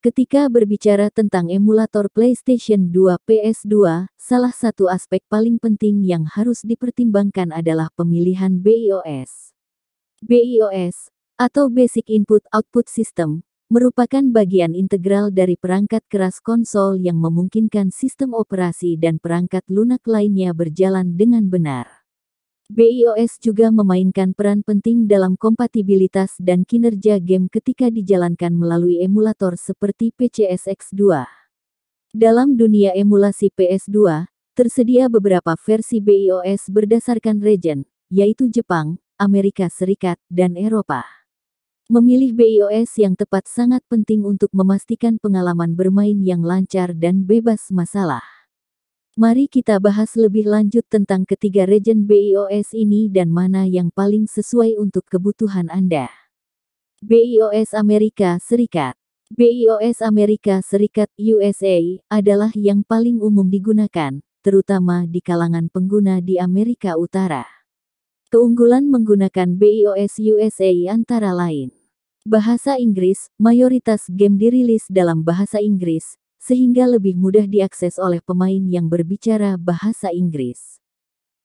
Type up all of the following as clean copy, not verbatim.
Ketika berbicara tentang emulator PlayStation 2 PS2, salah satu aspek paling penting yang harus dipertimbangkan adalah pemilihan BIOS. BIOS, atau Basic Input Output System, merupakan bagian integral dari perangkat keras konsol yang memungkinkan sistem operasi dan perangkat lunak lainnya berjalan dengan benar. BIOS juga memainkan peran penting dalam kompatibilitas dan kinerja game ketika dijalankan melalui emulator seperti PCSX2. Dalam dunia emulasi PS2, tersedia beberapa versi BIOS berdasarkan region, yaitu Jepang, Amerika Serikat, dan Eropa. Memilih BIOS yang tepat sangat penting untuk memastikan pengalaman bermain yang lancar dan bebas masalah. Mari kita bahas lebih lanjut tentang ketiga region BIOS ini dan mana yang paling sesuai untuk kebutuhan Anda. BIOS Amerika Serikat. BIOS Amerika Serikat USA adalah yang paling umum digunakan, terutama di kalangan pengguna di Amerika Utara. Keunggulan menggunakan BIOS USA antara lain. Bahasa Inggris, mayoritas game dirilis dalam bahasa Inggris, sehingga lebih mudah diakses oleh pemain yang berbicara bahasa Inggris.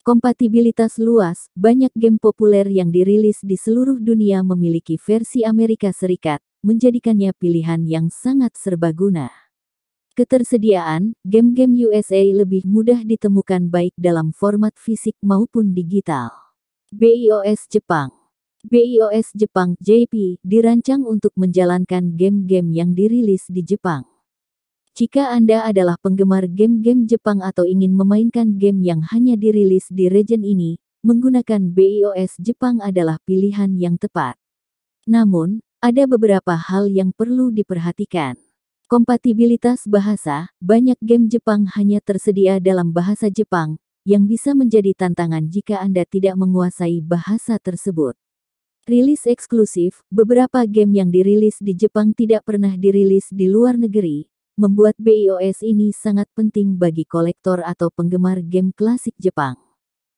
Kompatibilitas luas, banyak game populer yang dirilis di seluruh dunia memiliki versi Amerika Serikat, menjadikannya pilihan yang sangat serbaguna. Ketersediaan, game-game USA lebih mudah ditemukan baik dalam format fisik maupun digital. BIOS Jepang. BIOS Jepang (JP) dirancang untuk menjalankan game-game yang dirilis di Jepang. Jika Anda adalah penggemar game-game Jepang atau ingin memainkan game yang hanya dirilis di region ini, menggunakan BIOS Jepang adalah pilihan yang tepat. Namun, ada beberapa hal yang perlu diperhatikan. Kompatibilitas bahasa, banyak game Jepang hanya tersedia dalam bahasa Jepang, yang bisa menjadi tantangan jika Anda tidak menguasai bahasa tersebut. Rilis eksklusif, beberapa game yang dirilis di Jepang tidak pernah dirilis di luar negeri, membuat BIOS ini sangat penting bagi kolektor atau penggemar game klasik Jepang.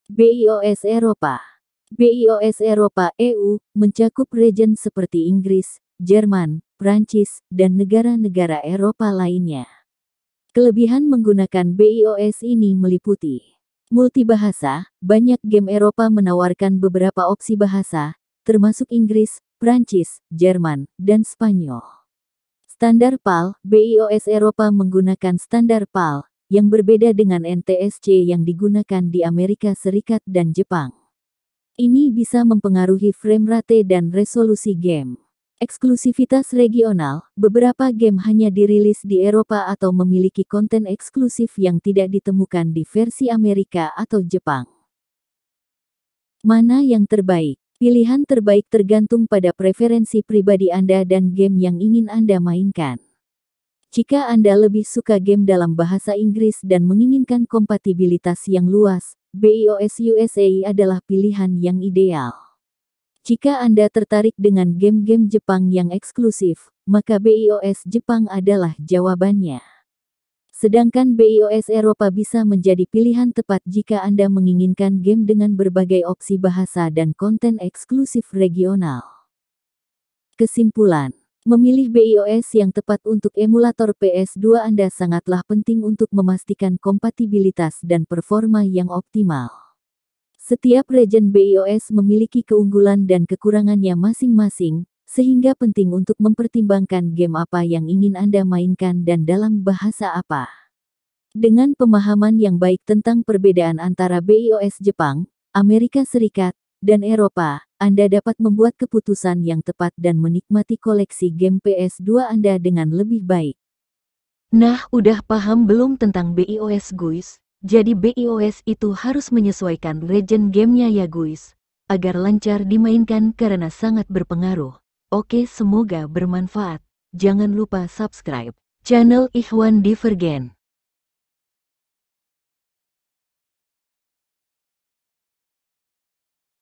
BIOS Eropa. BIOS Eropa (EU) mencakup region seperti Inggris, Jerman, Prancis, dan negara-negara Eropa lainnya. Kelebihan menggunakan BIOS ini meliputi multibahasa, banyak game Eropa menawarkan beberapa opsi bahasa, termasuk Inggris, Prancis, Jerman, dan Spanyol. Standar PAL, BIOS Eropa menggunakan standar PAL, yang berbeda dengan NTSC yang digunakan di Amerika Serikat dan Jepang. Ini bisa mempengaruhi frame rate dan resolusi game. Eksklusivitas regional, beberapa game hanya dirilis di Eropa atau memiliki konten eksklusif yang tidak ditemukan di versi Amerika atau Jepang. Mana yang terbaik? Pilihan terbaik tergantung pada preferensi pribadi Anda dan game yang ingin Anda mainkan. Jika Anda lebih suka game dalam bahasa Inggris dan menginginkan kompatibilitas yang luas, BIOS USA adalah pilihan yang ideal. Jika Anda tertarik dengan game-game Jepang yang eksklusif, maka BIOS Jepang adalah jawabannya. Sedangkan BIOS Eropa bisa menjadi pilihan tepat jika Anda menginginkan game dengan berbagai opsi bahasa dan konten eksklusif regional. Kesimpulan, memilih BIOS yang tepat untuk emulator PS2 Anda sangatlah penting untuk memastikan kompatibilitas dan performa yang optimal. Setiap region BIOS memiliki keunggulan dan kekurangannya masing-masing, sehingga penting untuk mempertimbangkan game apa yang ingin Anda mainkan dan dalam bahasa apa. Dengan pemahaman yang baik tentang perbedaan antara BIOS Jepang, Amerika Serikat, dan Eropa, Anda dapat membuat keputusan yang tepat dan menikmati koleksi game PS2 Anda dengan lebih baik. Nah, udah paham belum tentang BIOS guys? Jadi BIOS itu harus menyesuaikan region gamenya ya guys, agar lancar dimainkan karena sangat berpengaruh. Oke, semoga bermanfaat. Jangan lupa subscribe channel Ikhwan Divergen.